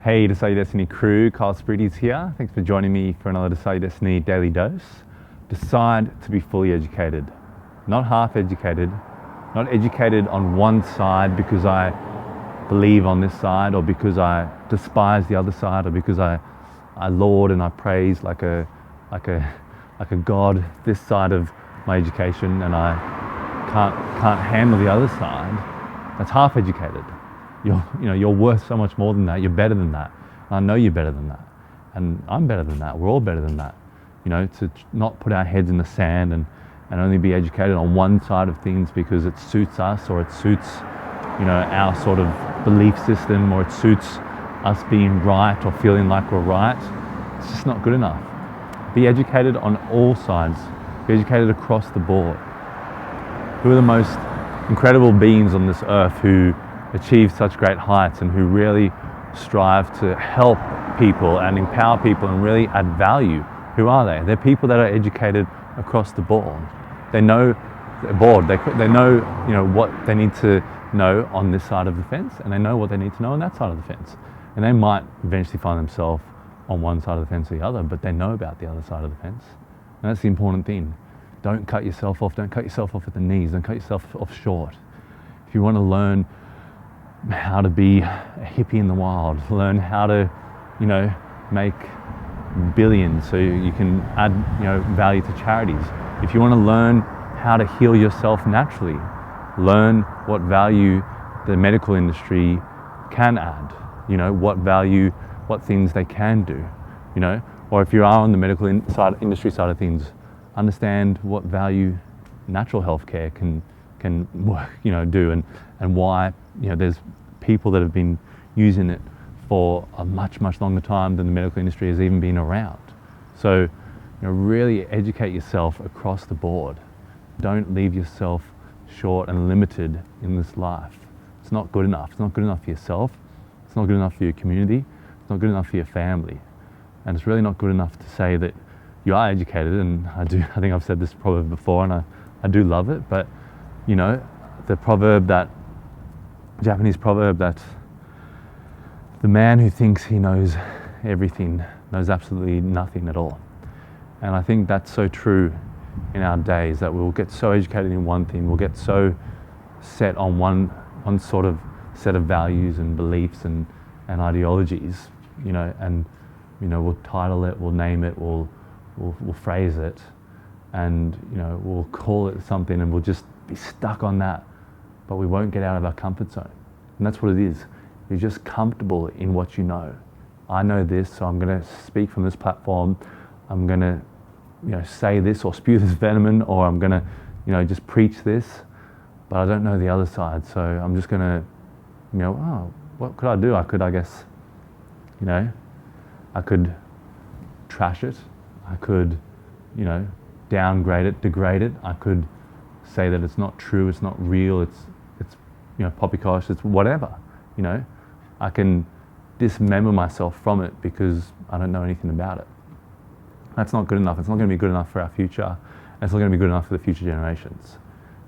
Hey, Decide Your Destiny crew, Kyle Sprides here. Thanks for joining me for another Decide Your Destiny Daily Dose. Decide to be fully educated, not half educated, not educated on one side because I believe on this side, or because I despise the other side, or because I laud and I praise like a god this side of my education, and I can't handle the other side. That's half educated. You're worth so much more than that. You're better than that. And I know you're better than that. And I'm better than that. We're all better than that. To not put our heads in the sand and only be educated on one side of things because it suits us, or it suits, our sort of belief system, or it suits us being right or feeling like we're right. It's just not good enough. Be educated on all sides. Be educated across the board. Who are the most incredible beings on this earth who achieve such great heights and who really strive to help people and empower people and really add value? Who are they? They're people that are educated across the board. They know they're bored. They know, what they need to know on this side of the fence, and they know what they need to know on that side of the fence. And they might eventually find themselves on one side of the fence or the other, but they know about the other side of the fence. And that's the important thing. Don't cut yourself off. Don't cut yourself off at the knees. Don't cut yourself off short. If you want to learn how to be a hippie in the wild, learn how to, make billions so you can add, value to charities. If you want to learn how to heal yourself naturally, learn what value the medical industry can add, what things they can do, or if you are on the medical industry side of things, understand what value natural healthcare can do, and why there's people that have been using it for a much longer time than the medical industry has even been around. So really educate yourself across the board. Don't leave yourself short and limited in this life. It's not good enough. It's not good enough for yourself. It's not good enough for your community. It's not good enough for your family. And it's really not good enough to say that you are educated, and I think I've said this proverb before, and I do love it, but the Japanese proverb that the man who thinks he knows everything knows absolutely nothing at all. And I think that's so true in our days, that we'll get so educated in one thing, we'll get so set on one sort of set of values and beliefs and ideologies, and we'll title it, we'll name it, we'll phrase it, and we'll call it something, and we'll just be stuck on that, but we won't get out of our comfort zone. And that's what it is. You're just comfortable in what you know. I know this, so I'm going to speak from this platform. I'm going to say this or spew this venom, or I'm going to just preach this, but I don't know the other side, so I'm just going to what could I do? I guess I could trash it. I could downgrade it, degrade it. I could say that it's not true, it's not real, it's poppycock, it's whatever. I can dismember myself from it because I don't know anything about it. That's not good enough. It's not going to be good enough for our future, and it's not going to be good enough for the future generations.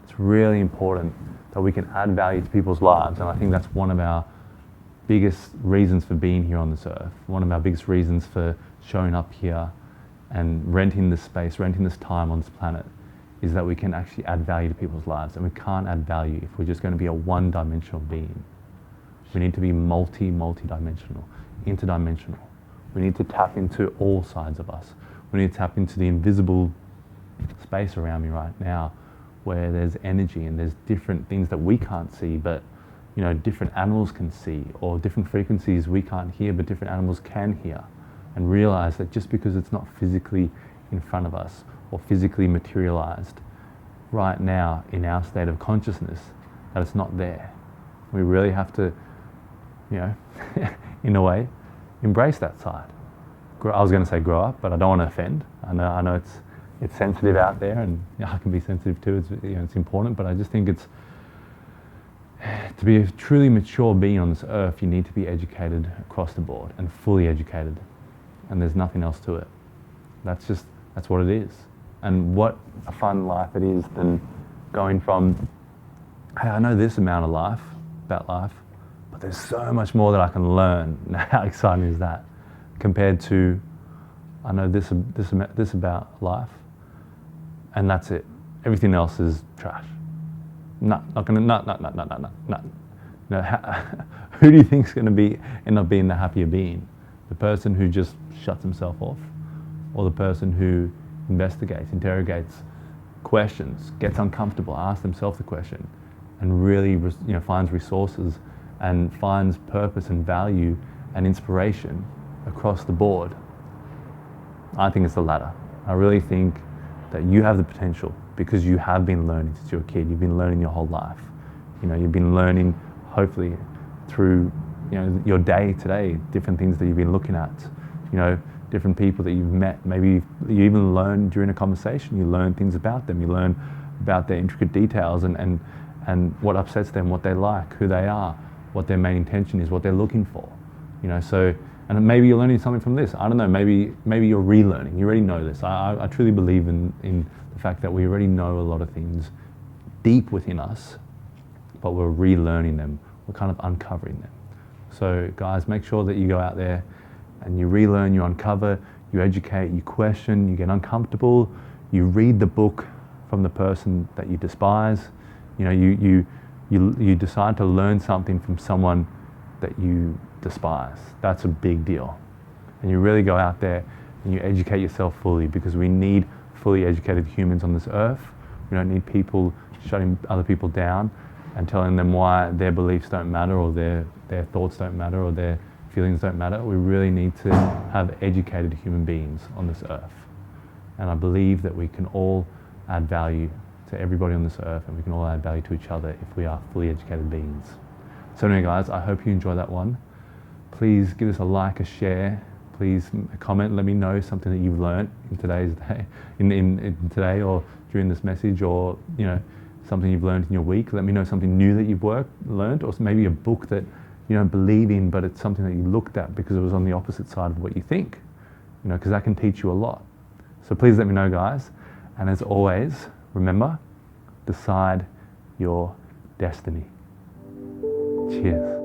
It's really important that we can add value to people's lives, and I think that's one of our biggest reasons for being here on this earth, one of our biggest reasons for showing up here and renting this space, renting this time on this planet, is that we can actually add value to people's lives. And we can't add value if we're just going to be a one-dimensional being. We need to be multi-dimensional, interdimensional. We need to tap into all sides of us. We need to tap into the invisible space around me right now, where there's energy and there's different things that we can't see, but different animals can see, or different frequencies we can't hear, but different animals can hear. And realize that just because it's not physically in front of us or physically materialized right now in our state of consciousness, that it's not there. We really have to, in a way, embrace that side. I was going to say grow up, but I don't want to offend. I know it's sensitive out there, and I can be sensitive too. It's important, but I just think it's, to be a truly mature being on this earth, you need to be educated across the board and fully educated. And there's nothing else to it. That's what it is. And what a fun life it is than going from, hey, I know this amount of life, about life, but there's so much more that I can learn. How exciting is that? Compared to, I know this about life, and that's it. Everything else is trash. Not gonna, no. You know, who do you think is going to end up being the happier being? The person who just shuts himself off, or the person who investigates, interrogates, questions, gets uncomfortable, asks themselves the question, and really, finds resources and finds purpose and value and inspiration across the board? I think it's the latter. I really think that you have the potential, because you have been learning since you were a kid. You've been learning your whole life. You've been learning, hopefully, through your day today, different things that you've been looking at, different people that you've met. Maybe you even learn during a conversation. You learn things about them. You learn about their intricate details and what upsets them, what they like, who they are, what their main intention is, what they're looking for. And maybe you're learning something from this. I don't know. Maybe you're relearning. You already know this. I truly believe in the fact that we already know a lot of things deep within us, but we're relearning them. We're kind of uncovering them. So guys, make sure that you go out there and you relearn, you uncover, you educate, you question, you get uncomfortable, you read the book from the person that you despise. You decide to learn something from someone that you despise. That's a big deal. And you really go out there and you educate yourself fully, because we need fully educated humans on this earth. We don't need people shutting other people down and telling them why their beliefs don't matter, or their thoughts don't matter, or their feelings don't matter. We really need to have educated human beings on this earth. And I believe that we can all add value to everybody on this earth, and we can all add value to each other if we are fully educated beings. So anyway guys, I hope you enjoy that one. Please give us a like, a share. Please comment, let me know something that you've learned in today's day, in today, or during this message, or something you've learned in your week. Let me know something new that you've learned, or maybe a book that you don't believe in, but it's something that you looked at because it was on the opposite side of what you think. Because that can teach you a lot. So please let me know, guys. And as always, remember, decide your destiny. Cheers.